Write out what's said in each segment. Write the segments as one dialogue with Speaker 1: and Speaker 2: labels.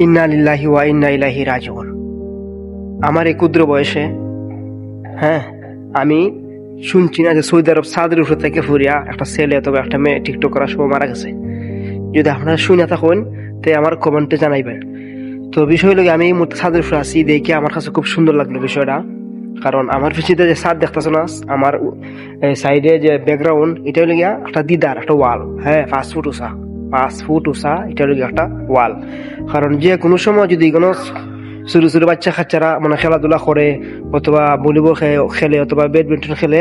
Speaker 1: ইন্না লিল্লাহি ওয়া ইন্না ইলাইহি রাজিউন। আমার এই ক্ষুদ্র বয়সে আমি শুনছি না যে সৌদি আরব ছাদের উপর থেকে ফুরিয়া একটা ছেলে অথবা একটা মেয়ে টিকটক করার সময় মারা গেছে। যদি আপনারা শুনে থাকুন তো আমার কমেন্টে জানাইবেন। তো বিষয় হলো আমি এই মুহূর্তে ছাদের উপরে আছি, দেখে আমার কাছে খুব সুন্দর লাগলো বিষয়টা। কারণ আমার পিছিয়ে যে ছাদ দেখতেছ না, আমার সাইডে যে ব্যাকগ্রাউন্ড, এটা হলো গিয়া একটা দিদার একটা ওয়াল। 5 ফুট উঁচা এটা হলো গিয়া একটা ওয়াল। কারণ যে কোনো সময় যদি কোনো ছোট ছোট বাচ্চা কাচ্চারা মানে খেলাধুলা করে অথবা ভলিবল খেলে অথবা ব্যাডমিন্টন খেলে,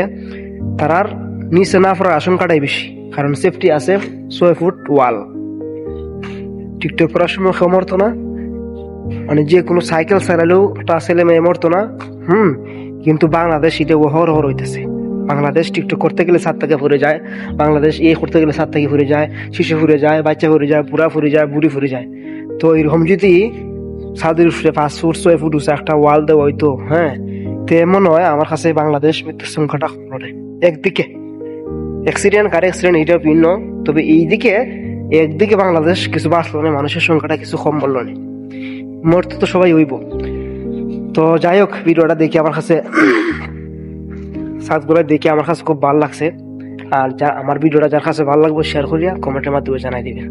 Speaker 1: তারার নিচে না পড়ার আশঙ্কাটাই বেশি। কারণ সেফটি আছে 6 ফুট ওয়াল। টিকটক করার সময় কেউ মরতো না, মানে যে কোনো সাইকেল চালালেও একটা ছেলে মেয়ে মরতো না। কিন্তু বাংলাদেশ এটা হর হইতেছে। বাংলাদেশ টিকটক করতে গেলে ছাদ থেকে ফুরে যায়, বাংলাদেশ করতে গেলে ছাদ থেকে ফুরে যায়, শিশু ফুরে যায়, বাচ্চা ফুরে যায়, বুড়া ফুরে যায়, বুড়ি ফুরে যায়। তো এরকম যদি ছাদের উপরে 5 ফুট 6 ফুট উঁচা একটা ওয়াল দেওয়া হইতো, তো মনে হয় আমার কাছে বাংলাদেশ মৃত্যুর সংখ্যাটা কম। একদিকে অ্যাক্সিডেন্ট এটা ভিন্ন, তবে একদিকে বাংলাদেশ কিছু বাঁচলো না, মানুষের সংখ্যাটা কিছু কম বললো না। মরতে তো সবাই হইব। তো যাই হোক, ভিডিওটা দেখে আমার কাছে সাজগুলো দেখে আমার কাছে খুব ভালো লাগছে। আর আমার ভিডিওটা যার কাছে ভালো লাগবে শেয়ার করিয়া কমেন্টের মাধ্যমে জানাই দিবেন।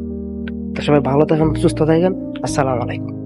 Speaker 1: তো সবাই ভালো থাকেন, সুস্থ থাকেন। আসসালামু আলাইকুম।